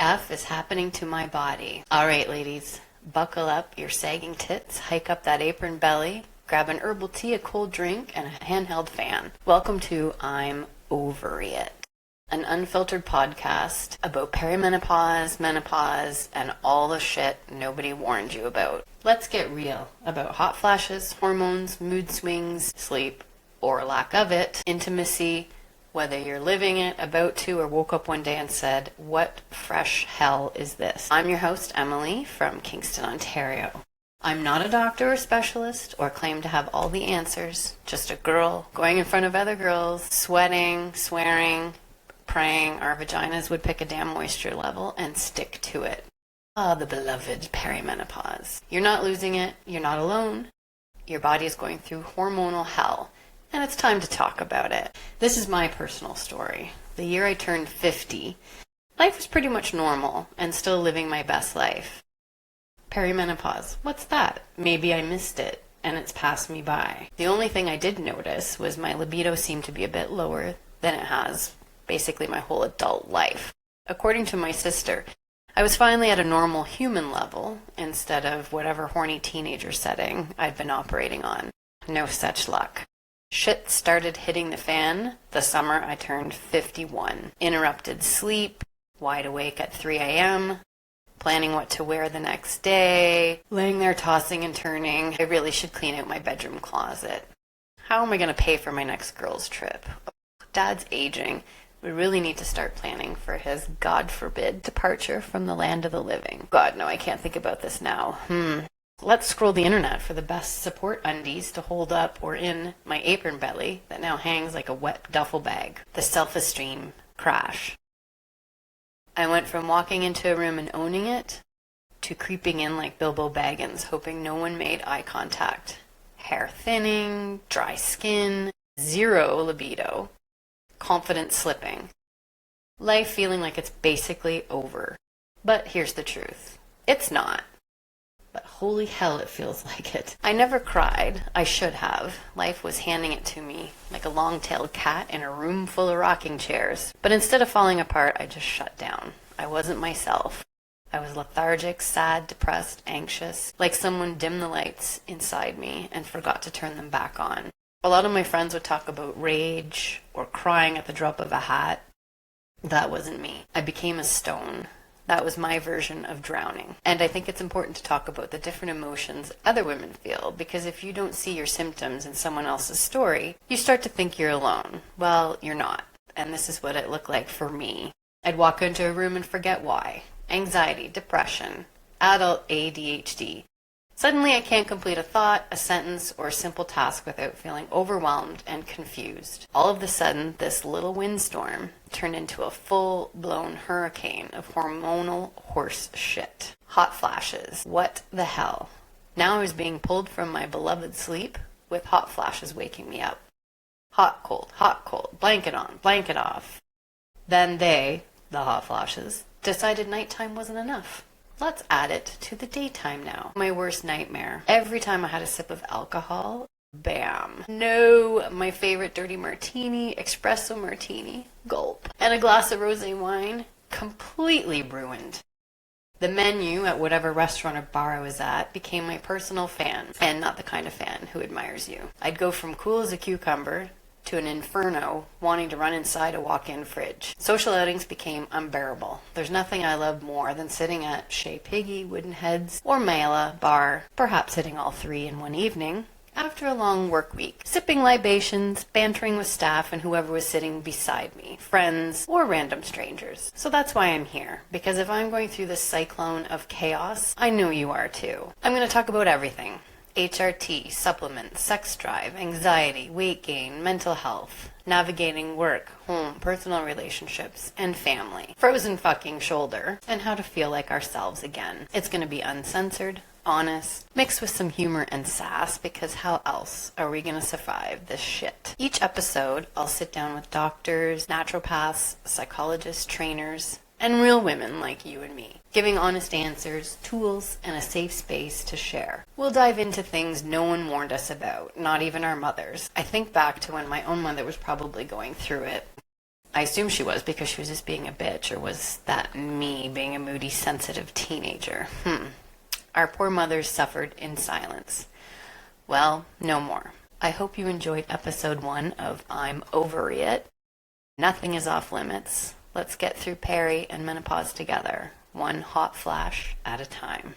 F is happening to my body? All right, ladies, buckle up your sagging tits, hike up that apron belly, grab an herbal tea, a cold drink, and a handheld fan. Welcome to I'm Overy It, an unfiltered podcast about perimenopause, menopause, and all the shit nobody warned you about. Let's get real about hot flashes, hormones, mood swings, sleep, or lack of it, intimacy, whether you're living it, about to, or woke up one day and said, what fresh hell is this? I'm your host, Emily, from Kingston, Ontario. I'm not a doctor or specialist or claim to have all the answers, just a girl going in front of other girls, sweating, swearing, praying our vaginas would pick a damn moisture level and stick to it. Ah, the beloved perimenopause. You're not losing it. You're not alone. Your body is going through hormonal hell, and it's time to talk about it. This is my personal story. The year I turned 50, life was pretty much normal and still living my best life. Perimenopause. What's that? Maybe I missed it and it's passed me by. The only thing I did notice was my libido seemed to be a bit lower than it has basically my whole adult life. According to my sister, I was finally at a normal human level instead of whatever horny teenager setting I'd been operating on. No such luck. Shit started hitting the fan the summer I turned 51. Interrupted sleep, wide awake at 3 a.m., planning what to wear the next day, laying there tossing and turning. I really should clean out my bedroom closet. How am I going to pay for my next girls' trip? Dad's aging. We really need to start planning for his, God forbid, departure from the land of the living. God, no, I can't think about this now. Let's scroll the internet for the best support undies to hold up or in my apron belly that now hangs like a wet duffel bag. The self-esteem crash. I went from walking into a room and owning it to creeping in like Bilbo Baggins, hoping no one made eye contact. Hair thinning, dry skin, zero libido, confidence slipping. Life feeling like it's basically over. But here's the truth. It's not. But holy hell, it feels like it. I never cried. I should have. Life was handing it to me like a long-tailed cat in a room full of rocking chairs. But instead of falling apart, I just shut down. I wasn't myself. I was lethargic, sad, depressed, anxious, like someone dimmed the lights inside me and forgot to turn them back on. A lot of my friends would talk about rage or crying at the drop of a hat. That wasn't me. I became a stone. That was my version of drowning. And I think it's important to talk about the different emotions other women feel, because if you don't see your symptoms in someone else's story, you start to think you're alone. Well, you're not. And this is what it looked like for me. I'd walk into a room and forget why. Anxiety, depression, adult ADHD. Suddenly I can't complete a thought, a sentence, or a simple task without feeling overwhelmed and confused. All of a sudden, this little windstorm turned into a full-blown hurricane of hormonal horse shit. Hot flashes. What the hell? Now I was being pulled from my beloved sleep with hot flashes waking me up. Hot, cold, blanket on, blanket off. Then they, the hot flashes, decided nighttime wasn't enough. Let's add it to the daytime now. My worst nightmare. Every time I had a sip of alcohol, bam. No, my favorite dirty martini, espresso martini, gulp. And a glass of rosé wine, completely ruined. The menu at whatever restaurant or bar I was at became my personal fan, and not the kind of fan who admires you. I'd go from cool as a cucumber to an inferno, wanting to run inside a walk-in fridge. Social outings became unbearable. There's nothing I love more than sitting at Chez Piggy, Wooden Heads, or Mela bar, perhaps hitting all three in one evening, after a long work week, sipping libations, bantering with staff and whoever was sitting beside me, friends or random strangers. So that's why I'm here, because if I'm going through this cyclone of chaos, I know you are too. I'm going to talk about everything. HRT, supplements, sex drive, anxiety, weight gain, mental health, navigating work, home, personal relationships, and family, frozen fucking shoulder, and how to feel like ourselves again. It's going to be uncensored, honest, mixed with some humor and sass, because how else are we going to survive this shit? Each episode, I'll sit down with doctors, naturopaths, psychologists, trainers, and real women like you and me, giving honest answers, tools, and a safe space to share. We'll dive into things no one warned us about, not even our mothers. I think back to when my own mother was probably going through it. I assume she was because she was just being a bitch, or was that me being a moody, sensitive teenager? Our poor mothers suffered in silence. Well, no more. I hope you enjoyed episode 1 of I'm Overy It. Nothing is off limits. Let's get through peri and menopause together, one hot flash at a time.